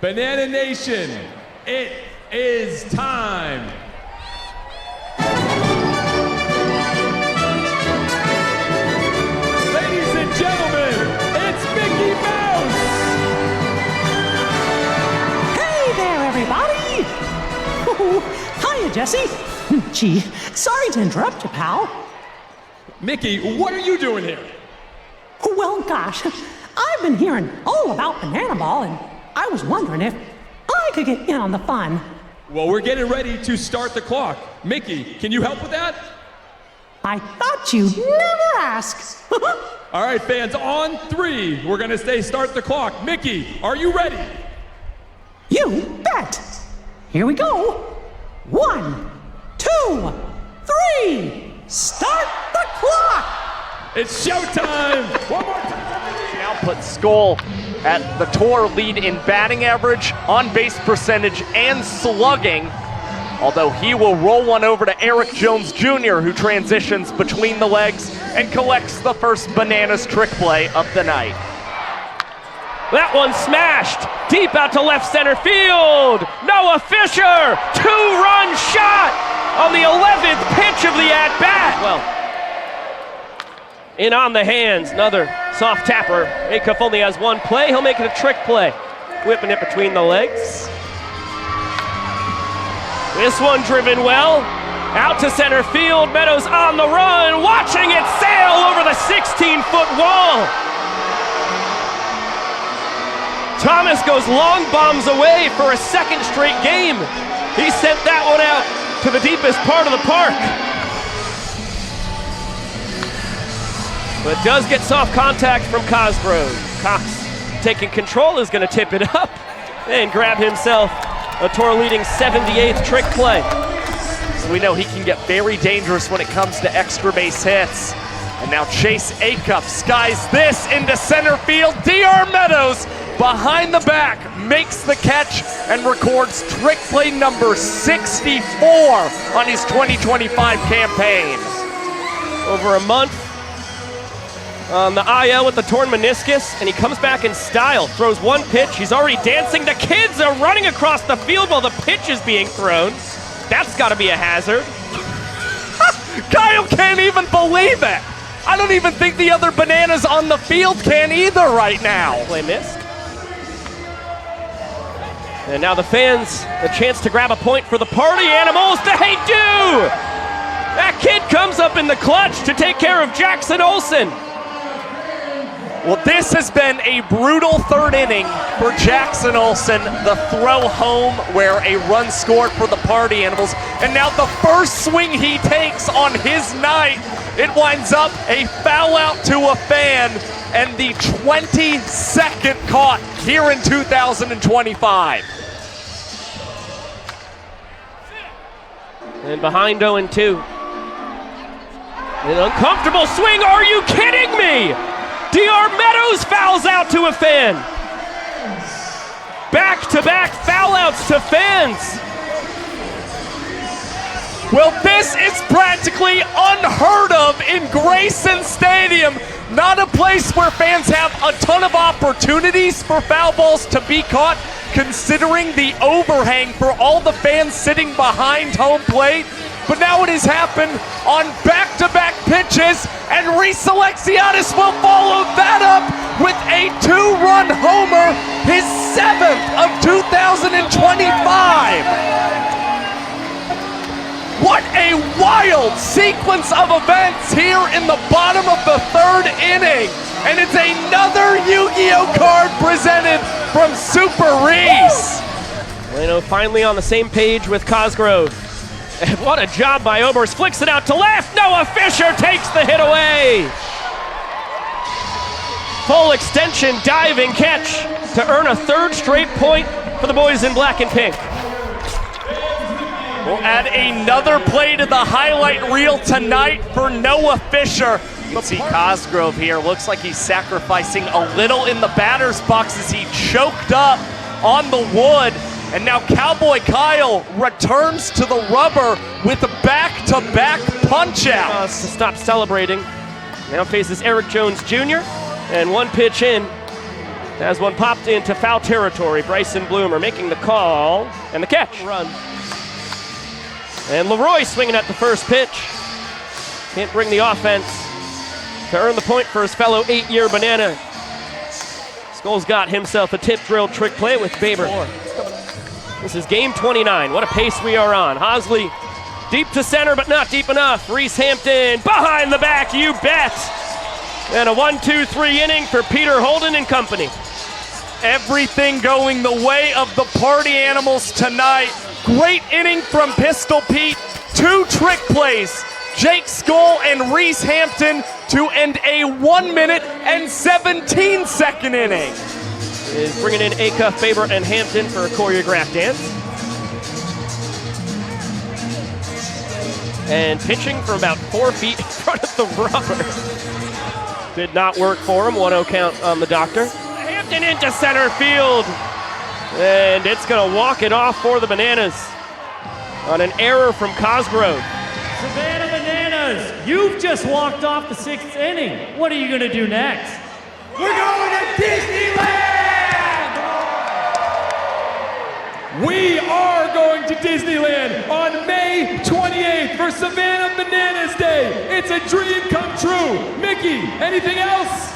Banana Nation, it is time. Ladies and gentlemen, it's Mickey Mouse! Hey there, everybody! Hiya, Jesse. Gee, sorry to interrupt you, pal. Mickey, what are you doing here? Well, gosh, I've been hearing all about Bananaball, and I was wondering if I could get in on the fun. Well, we're getting ready to start the clock. Mickey, can you help with that? I thought you'd never ask. All right, fans, on 3, we're gonna say start the clock. Mickey, are you ready? You bet. Here we go. 1, 2, 3. Start the clock. It's showtime! One more time! Now puts Skull at the tour lead in batting average, on-base percentage, and slugging. Although he will roll one over to Eric Jones Jr., who transitions between the legs and collects the first Bananas trick play of the night. That one smashed deep out to left center field. Noah Fisher, 2-run shot on the 11th pitch of the at-bat. Well, in on the hands, another soft tapper. Acuff only has one play. He'll make it a trick play. Whipping it between the legs. This one driven well. Out to center field. Meadows on the run. Watching it sail over the 16-foot wall. Thomas goes long bombs away for a second straight game. He sent that one out to the deepest part of the park. But does get soft contact from Cosgrove. Cox taking control is going to tip it up and grab himself a tour-leading 78th trick play. So we know he can get very dangerous when it comes to extra base hits. And now Chase Acuff skies this into center field. DR Meadows behind the back makes the catch and records trick play number 64 on his 2025 campaign. Over a month on the IL with the torn meniscus, and he comes back in style. Throws one pitch, he's already dancing. The kids are running across the field while the pitch is being thrown. That's got to be a hazard. Kyle can't even believe it. I don't even think the other Bananas on the field can either right now. Play missed. And now the fans, a chance to grab a point for the party animals. They do! That kid comes up in the clutch to take care of Jackson Olsen. Well, this has been a brutal third inning for Jackson Olsen. The throw home where a run scored for the Party Animals. And now the first swing he takes on his night, it winds up a foul out to a fan and the 22nd caught here in 2025. And behind 0-2. An uncomfortable swing, are you kidding me? DR Meadows fouls out to a fan. Back-to-back foul outs to fans. Well, this is practically unheard of in Grayson Stadium. Not a place where fans have a ton of opportunities for foul balls to be caught, considering the overhang for all the fans sitting behind home plate. But now it has happened on back-to-back pitches, and Reese Alexiadis will follow that up with a 2-run homer, his 7th of 2025. What a wild sequence of events here in the bottom of the 3rd inning. And it's another Yu-Gi-Oh card presented from Super Reese. Leno finally on the same page with Cosgrove. And what a job by Oberst. Flicks it out to left. Noah Fisher takes the hit away. Full extension diving catch to earn a 3rd straight point for the boys in black and pink. We'll add another play to the highlight reel tonight for Noah Fisher. You can see Cosgrove here. Looks like he's sacrificing a little in the batter's box as he choked up on the wood. And now Cowboy Kyle returns to the rubber with a back-to-back punch-out. To stop celebrating. Now faces Eric Jones Jr. And one pitch in. As one popped into foul territory, Bryson Bloomer making the call and the catch. Run. And Leroy swinging at the first pitch. Can't bring the offense to earn the point for his fellow 8-year Banana. Skulls got himself a tip drill trick play with Baber. This is game 29. What a pace we are on. Hosley deep to center, but not deep enough. Reese Hampton behind the back, you bet. And a 1-2-3 inning for Peter Holden and company. Everything going the way of the Party Animals tonight. Great inning from Pistol Pete. 2 trick plays. Jake Skull and Reese Hampton to end a 1-minute and 17-second inning. Is bringing in Acuff, Faber, and Hampton for a choreographed dance. And pitching from about 4 feet in front of the rubber. Did not work for him. 1-0 count on the doctor. Hampton into center field. And it's going to walk it off for the Bananas on an error from Cosgrove. Savannah Bananas, you've just walked off the 6th inning. What are you going to do next? We're going to Disneyland! We are going to Disneyland on May 28th for Savannah Bananas Day. It's a dream come true. Mickey, anything else?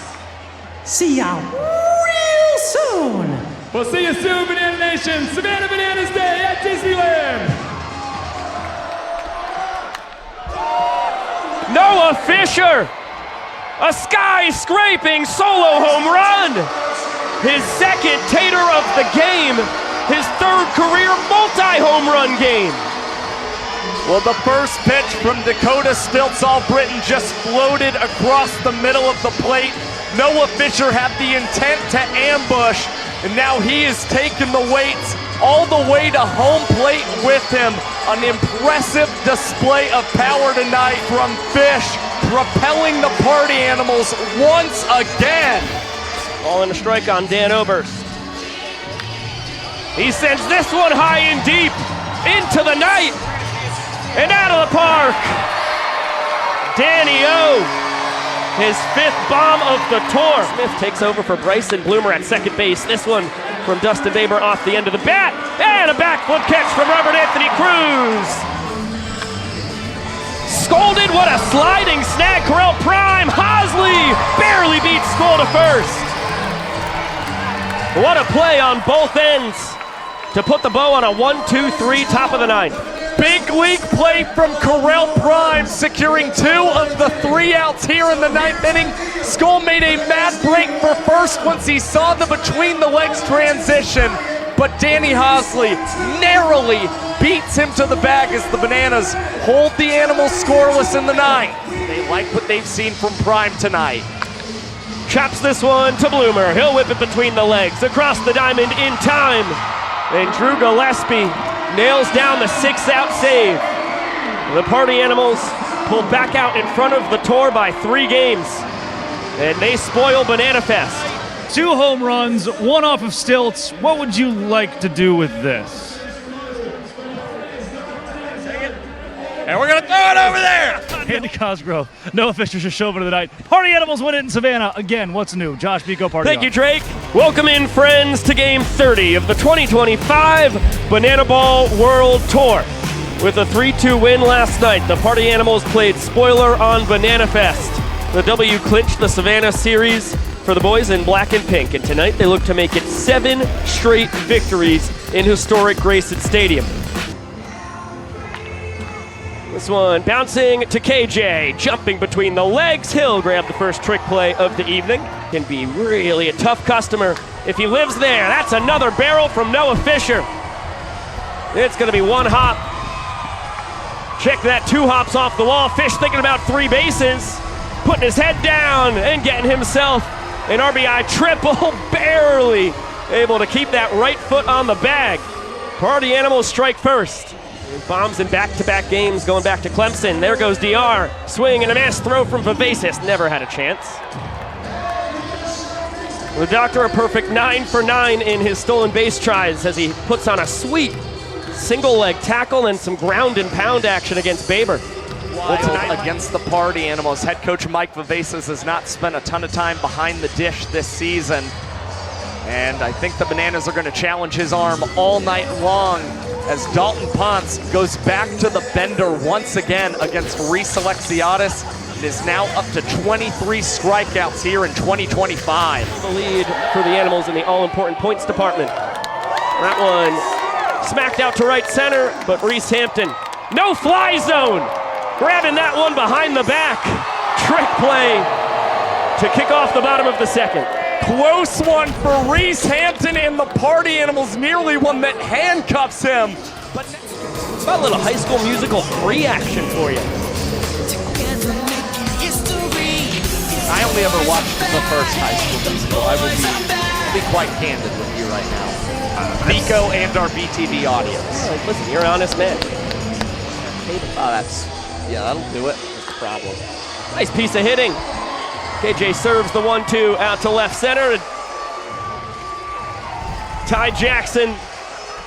See ya real soon. We'll see you soon, Banana Nation. Savannah Bananas Day at Disneyland. Noah Fisher, a sky-scraping solo home run. His second tater of the game, his 3rd career multi-home run game. Well, the first pitch from Dakota Stilts All-Britain just floated across the middle of the plate. Noah Fisher had the intent to ambush, and now he is taking the weights all the way to home plate with him. An impressive display of power tonight from Fish, propelling the Party Animals once again. Ball and a strike on Dan Oberst. He sends this one high and deep into the night and out of the park. Danny O, his 5th bomb of the tour. Smith takes over for Bryson Bloomer at second base. This one from Dustin Baber off the end of the bat. And a backflip catch from Robert Anthony Cruz. Scolded, what a sliding snag. Correll Prime, Hosley barely beats Skull to first. What a play on both ends to put the bow on a 1-2-3 top of the 9th. Big league play from Correll Prime, securing 2 of the 3 outs here in the 9th inning. Skull made a mad break for first once he saw the between the legs transition, but Danny Hosley narrowly beats him to the bag as the Bananas hold the Animals scoreless in the 9th. They like what they've seen from Prime tonight. Chops this one to Bloomer. He'll whip it between the legs, across the diamond in time. And Drew Gillespie nails down the 6th out save. The Party Animals pulled back out in front of the tour by 3 games. And they spoil Banana Fest. 2 home runs, 1 off of Stilts. What would you like to do with this? And we're going to throw it over there. Andy Cosgrove, Noah Fisher should show over tonight. Party Animals win it in Savannah. Again, what's new? Josh Pico, Party Thank on. you, Drake. Welcome in, friends, to Game 30 of the 2025 Banana Ball World Tour. With a 3-2 win last night, the Party Animals played spoiler on Banana Fest. The W clinched the Savannah series for the boys in black and pink, and tonight they look to make it 7 straight victories in historic Grayson Stadium. This one bouncing to KJ, jumping between the legs. He'll grab the first trick play of the evening. Can be really a tough customer if he lives there. That's another barrel from Noah Fisher. It's going to be 1 hop. Check that, 2 hops off the wall. Fish thinking about 3 bases, putting his head down and getting himself an RBI triple. Barely able to keep that right foot on the bag. Party Animals strike first. Bombs in back-to-back games going back to Clemson. There goes DR. Swing and a miss. Throw from Vivacis. Never had a chance. The Doctor a perfect 9 for 9 in his stolen base tries as he puts on a sweet single-leg tackle and some ground and pound action against Baber. Well, tonight against the Party Animals, head coach Mike Vivacis has not spent a ton of time behind the dish this season. And I think the Bananas are going to challenge his arm all night long as Dalton Ponce goes back to the bender once again against Reese Alexiadis. It is now up to 23 strikeouts here in 2025. The lead for the Animals in the all-important points department. That one smacked out to right center, but Reese Hampton, no fly zone, grabbing that one behind the back. Trick play to kick off the bottom of the second. Close one for Reese Hampton, and the Party Animals nearly one that handcuffs him. But a little High School Musical free action for you. I only ever watched the first High School Musical. I will be quite candid with you right now. Nico and our BTV audience. Listen, you're an honest man. That'll do it. That's the problem. Nice piece of hitting. KJ serves the 1-2 out to left center. And Ty Jackson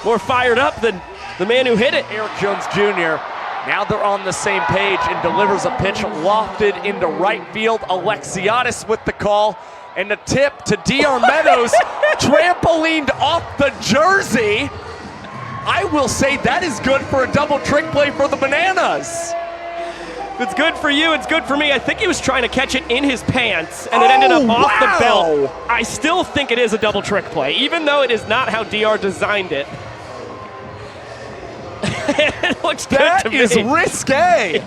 more fired up than the man who hit it. Eric Jones Jr. Now they're on the same page and delivers a pitch lofted into right field. Alexiadis with the call and a tip to DR Meadows, trampolined off the jersey. I will say that is good for a double trick play for the Bananas. If it's good for you, it's good for me. I think he was trying to catch it in his pants, and it ended up off the belt. I still think it is a double trick play, even though it is not how DR designed it. It looks good to me. That is risque.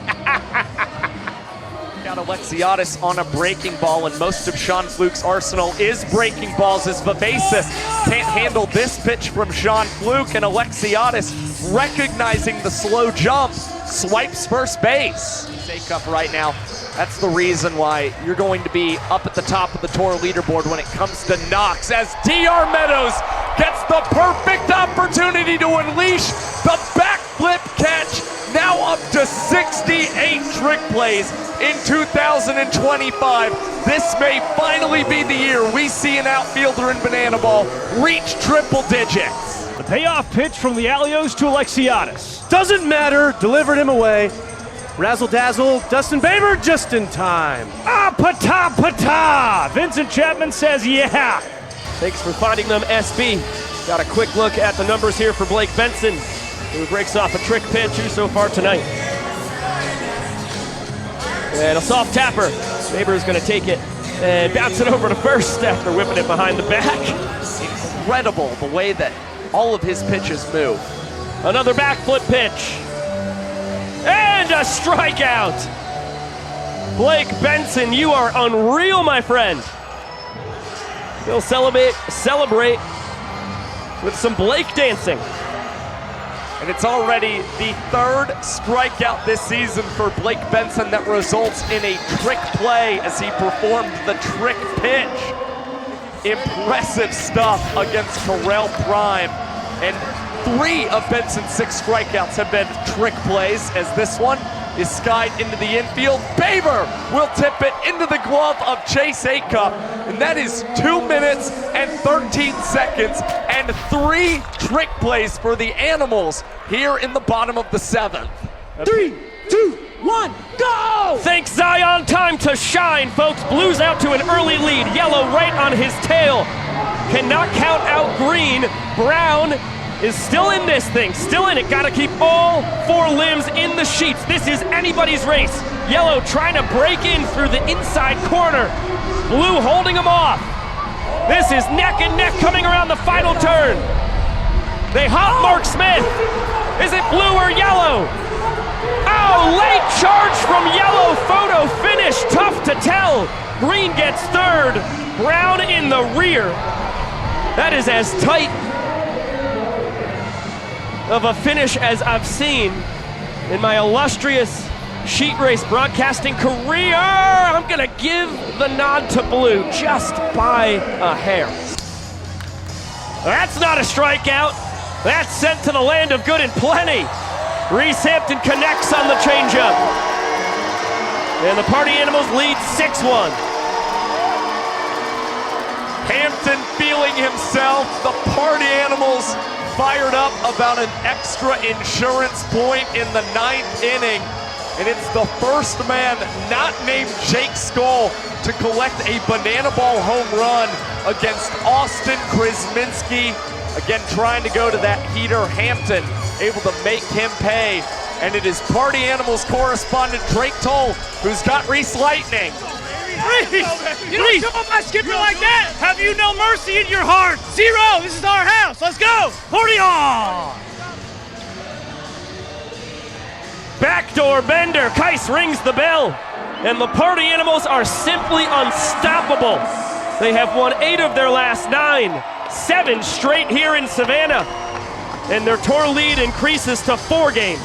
Got Alexiadis on a breaking ball, and most of Sean Fluke's arsenal is breaking balls as Vivesa can't handle this pitch from Sean Fluke, and Alexiadis, recognizing the slow jump, swipes first base. Cup right now. That's the reason why you're going to be up at the top of the Toro leaderboard when it comes to knocks, as DR Meadows gets the perfect opportunity to unleash the backflip catch. Now up to 68 trick plays in 2025. This may finally be the year we see an outfielder in Banana Ball reach triple digits. The payoff pitch from the Alios to Alexiadis. Doesn't matter, delivered him away. Razzle dazzle, Dustin Baber just in time. Ah, pata. Vincent Chapman says yeah. Thanks for finding them, SB. Got a quick look at the numbers here for Blake Benson, who breaks off a trick pitch so far tonight. And a soft tapper. Baber's gonna take it and bounce it over to first after whipping it behind the back. Incredible the way that all of his pitches move. Another backflip pitch. And a strikeout! Blake Benson, you are unreal, my friend. He'll celebrate with some Blake dancing. And it's already the third strikeout this season for Blake Benson that results in a trick play as he performed the trick pitch. Impressive stuff against Corral Prime. And 3 of Benson's 6 strikeouts have been trick plays, as this one is skied into the infield. Baber will tip it into the glove of Chase Acup, and that is 2 minutes and 13 seconds and 3 trick plays for the Animals here in the bottom of the 7th. 3, 2, 1, go! Thanks, Zion. Time to shine, folks. Blues out to an early lead. Yellow right on his tail. Cannot count out green. Brown is still in this thing, still in it. Gotta keep all 4 limbs in the sheets. This is anybody's race. Yellow trying to break in through the inside corner. Blue holding him off. This is neck and neck coming around the final turn. They hop Mark Smith. Is it blue or yellow? Oh, late charge from yellow. Photo finish, tough to tell. Green gets third, Brown in the rear. That is as tight of a finish as I've seen in my illustrious sheet race broadcasting career. I'm gonna give the nod to blue just by a hair. That's not a strikeout. That's sent to the land of good and plenty. Reese Hampton connects on the changeup. And the Party Animals lead 6-1. Hampton feeling himself. The Party Animals fired up about an extra insurance point in the 9th inning. and it's the first man not named Jake Skull to collect a banana ball home run against Austin Krizminski. Again, trying to go to that heater. Hampton able to make him pay. And it is Party Animals correspondent Drake Toll who's got Reese Lightning. Reese! You don't show up my skipper like that! Have you no mercy in your heart? Zero! This is our house! Let's go! Party on! Backdoor bender. Kais rings the bell. And the Party Animals are simply unstoppable. They have won 8 of their last 9. 7 straight here in Savannah. And their tour lead increases to 4 games.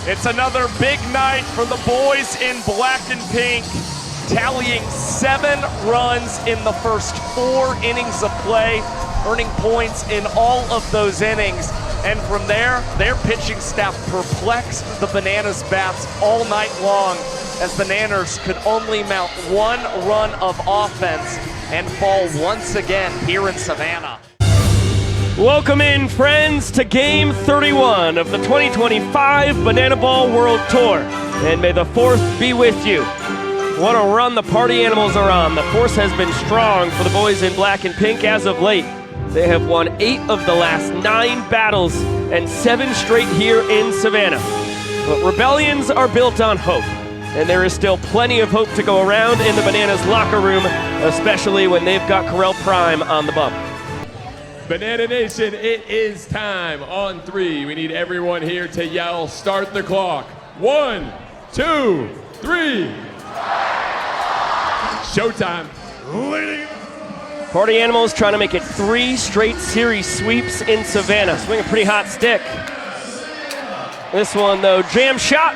It's another big night for the boys in black and pink, tallying 7 runs in the first 4 innings of play, earning points in all of those innings. And from there, their pitching staff perplexed the Bananas bats all night long, as the Nanners could only mount 1 run of offense and fall once again here in Savannah. Welcome in, friends, to Game 31 of the 2025 Banana Ball World Tour. And may the 4th be with you. What a run the Party Animals are on. The force has been strong for the boys in black and pink as of late. They have won 8 of the last 9 battles and 7 straight here in Savannah. But rebellions are built on hope. And there is still plenty of hope to go around in the Bananas locker room, especially when they've got Corel Prime on the bump. Banana Nation, it is time. On 3, we need everyone here to yell, start the clock. 1, 2, 3. Showtime. Party Animals trying to make it 3 straight series sweeps in Savannah. Swing a pretty hot stick. This one, though, jam shot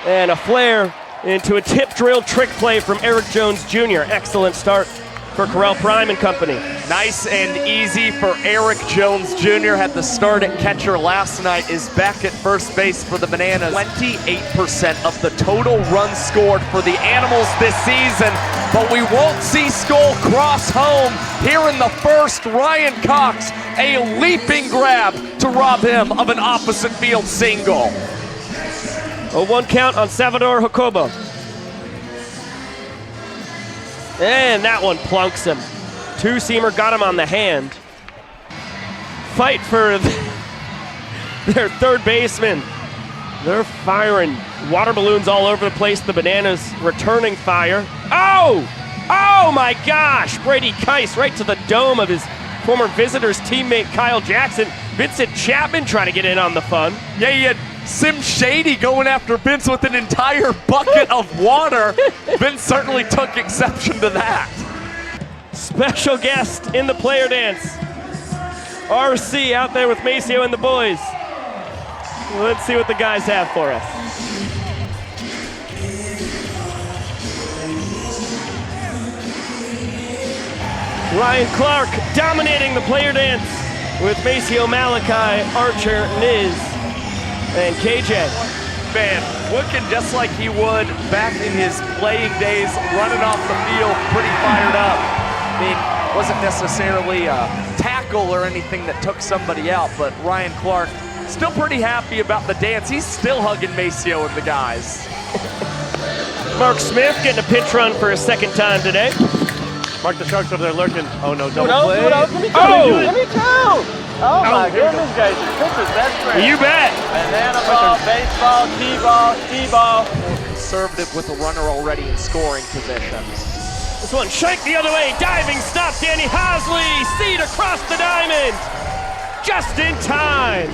and a flare into a tip drill trick play from Eric Jones Jr. Excellent start for Corel Prime and company. Nice and easy for Eric Jones Jr. Had the start at catcher last night, is back at first base for the Bananas. 28% of the total runs scored for the Animals this season, but we won't see Skull cross home here in the first. Ryan Cox, a leaping grab to rob him of an opposite field single. A 1 count on Salvador Jacobo. And that one plunks him. 2-seamer got him on the hand. Fight for their third baseman. They're firing water balloons all over the place. The Bananas returning fire. Oh! Oh my gosh! Brady Kais right to the dome of his former Visitors teammate Kyle Jackson. Vincent Chapman trying to get in on the fun. Yeah, he had Sim Shady going after Vince with an entire bucket of water. Vince certainly took exception to that. Special guest in the player dance. RC out there with Maceo and the boys. Let's see what the guys have for us. Ryan Clark dominating the player dance with Maceo, Malachi, Archer, Niz, and KJ. Man, looking just like he would back in his playing days, running off the field, pretty fired up. I mean, wasn't necessarily a tackle or anything that took somebody out, but Ryan Clark still pretty happy about the dance. He's still hugging Maceo and the guys. Mark Smith getting a pitch run for a 2nd time today. Mark the Sharks over there lurking. Oh no, double play. Let me tell! Oh my goodness, guys, your pitcher's best friend. You bet. Banana ball, baseball, T-ball, T-ball. Conservative with a runner already in scoring position. This one shanked the other way, diving stop, Danny Hosley, seed across the diamond, just in time.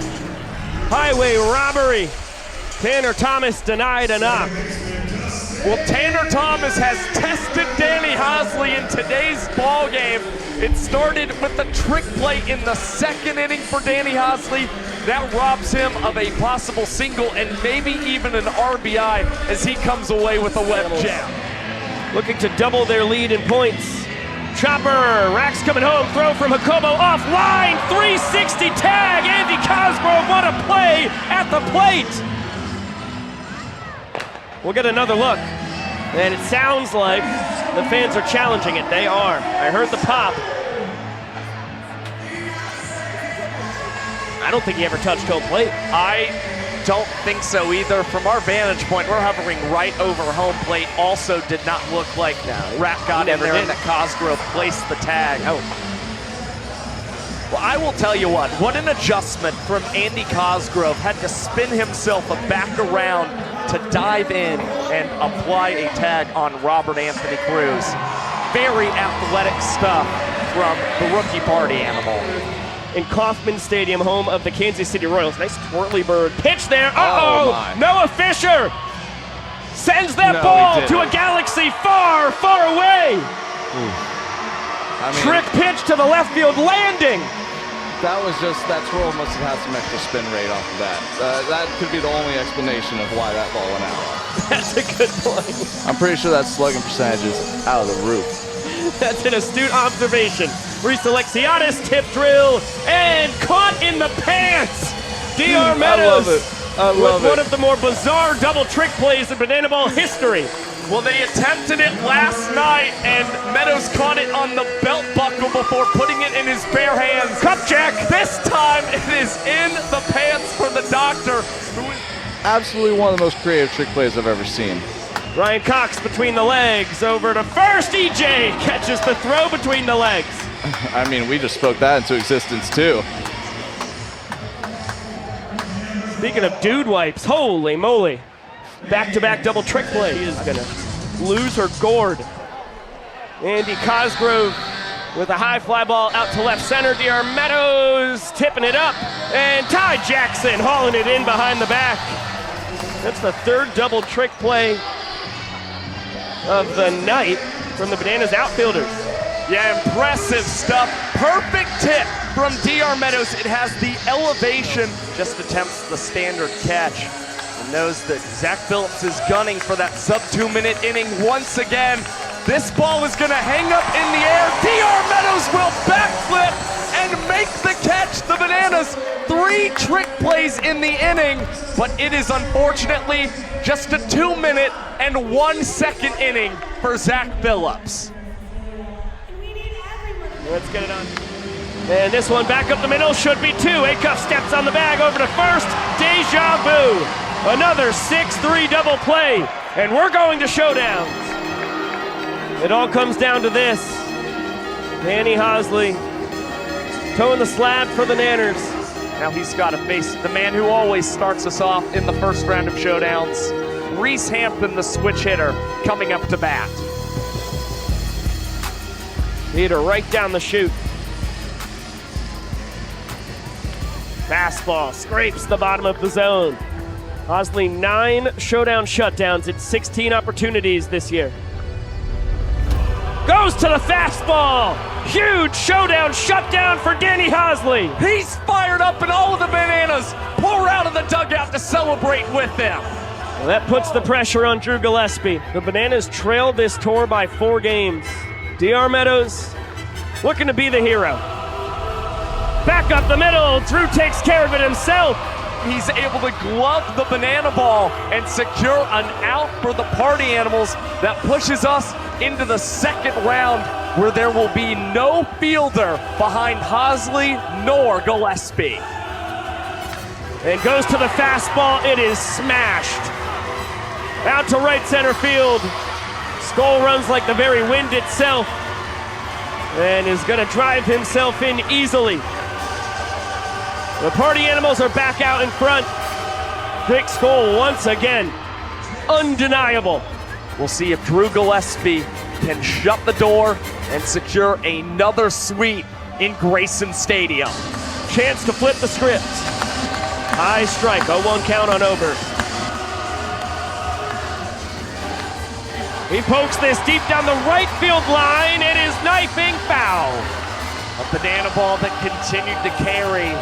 Highway robbery, Tanner Thomas denied a knock. Well, Tanner Thomas has tested Danny Hosley in today's ball game. It started with a trick play in the 2nd inning for Danny Hosley. That robs him of a possible single and maybe even an RBI as he comes away with a web jam. Looking to double their lead in points. Chopper, Rax coming home, throw from Jacobo offline, 360 tag, Andy Cosgrove, what a play at the plate. We'll get another look, and it sounds like the fans are challenging it. They are. I heard the pop. I don't think he ever touched home plate. I don't think so either. From our vantage point, we're hovering right over home plate. Also did not look like Rat got in there and that Cosgrove placed the tag. Oh. Well, I will tell you what an adjustment from Andy Cosgrove. Had to spin himself back around to dive in and apply a tag on Robert Anthony Cruz. Very athletic stuff from the rookie party animal. In Kauffman Stadium, home of the Kansas City Royals. Nice twirly bird pitch there. Oh, Noah Fisher sends that ball to a galaxy far, far away. Trick pitch to the left field landing. That twirl must have had some extra spin rate off of that. That could be the only explanation of why that ball went out. That's a good point. I'm pretty sure that slugging percentage is out of the roof. That's an astute observation. Reese Alexiadis tip drill and caught in the pants. DR Meadows I love it. one of the more bizarre double trick plays in Banana Ball history. Well, they attempted it last night, and Meadows caught it on the belt buckle before putting it in his bare hands. Cup check. This time, it is in the pants for the doctor. Absolutely one of the most creative trick plays I've ever seen. Ryan Cox between the legs, over to first. EJ catches the throw between the legs. I mean, we just spoke that into existence too. Speaking of dude wipes, holy moly. Back-to-back double trick play. She is gonna lose her gourd. Andy Cosgrove with a high fly ball out to left center. DR Meadows tipping it up. And Ty Jackson hauling it in behind the back. That's the third double trick play of the night from the Bananas outfielders. Yeah, impressive stuff. Perfect tip from DR Meadows. It has the elevation, just attempts the standard catch. And knows that Zach Phillips is gunning for that sub-2-minute inning once again. This ball is gonna hang up in the air. DR Meadows will backflip and make the catch. The Bananas, 3 trick plays in the inning, but it is unfortunately just a 2-minute and 1 second inning for Zach Phillips. Let's get it on. And this one back up the middle should be 2. Acuff steps on the bag over to first. Deja vu. Another 6-3 double play. And we're going to showdowns. It all comes down to this. Danny Hosley towing the slab for the Nanners. Now he's got to face the man who always starts us off in the first round of showdowns. Reese Hampton, the switch hitter, coming up to bat. Hitter right down the chute. Fastball scrapes the bottom of the zone. Hosley 9 showdown shutdowns in 16 opportunities this year. Goes to the fastball. Huge showdown shutdown for Danny Hosley. He's fired up and all of the Bananas pour out of the dugout to celebrate with them. Well, that puts the pressure on Drew Gillespie. The Bananas trailed this tour by 4 games. DR Meadows looking to be the hero. Back up the middle. Drew takes care of it himself. He's able to glove the banana ball and secure an out for the Party Animals. That pushes us into the second round where there will be no fielder behind Hosley nor Gillespie. And goes to the fastball. It is smashed. Out to right center field. Skull runs like the very wind itself and is going to drive himself in easily. The Party Animals are back out in front. Big Skull once again. Undeniable. We'll see if Drew Gillespie can shut the door and secure another sweep in Grayson Stadium. Chance to flip the script. High strike, 0-1 count on over. He pokes this deep down the right field line. It is knifing foul. A banana ball that continued to carry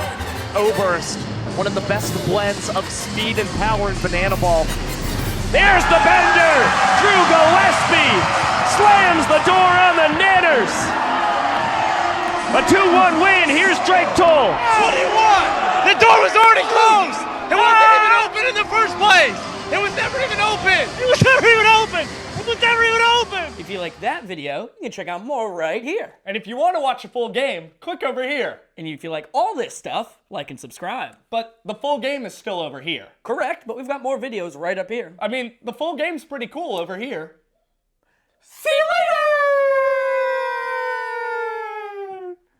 Oberst, one of the best blends of speed and power in banana ball. There's the bender. Drew Gillespie slams the door on the Nanners. A 2-1 win. Here's Drake Toll. What do you want? The door was already closed. It wasn't even open in the first place. It was never even open. It was never even open. with never even open. If you like that video, you can check out more right here. And if you want to watch a full game, click over here. And if you like all this stuff, like and subscribe. But the full game is still over here. Correct, but we've got more videos right up here. I mean, the full game's pretty cool over here. See you later!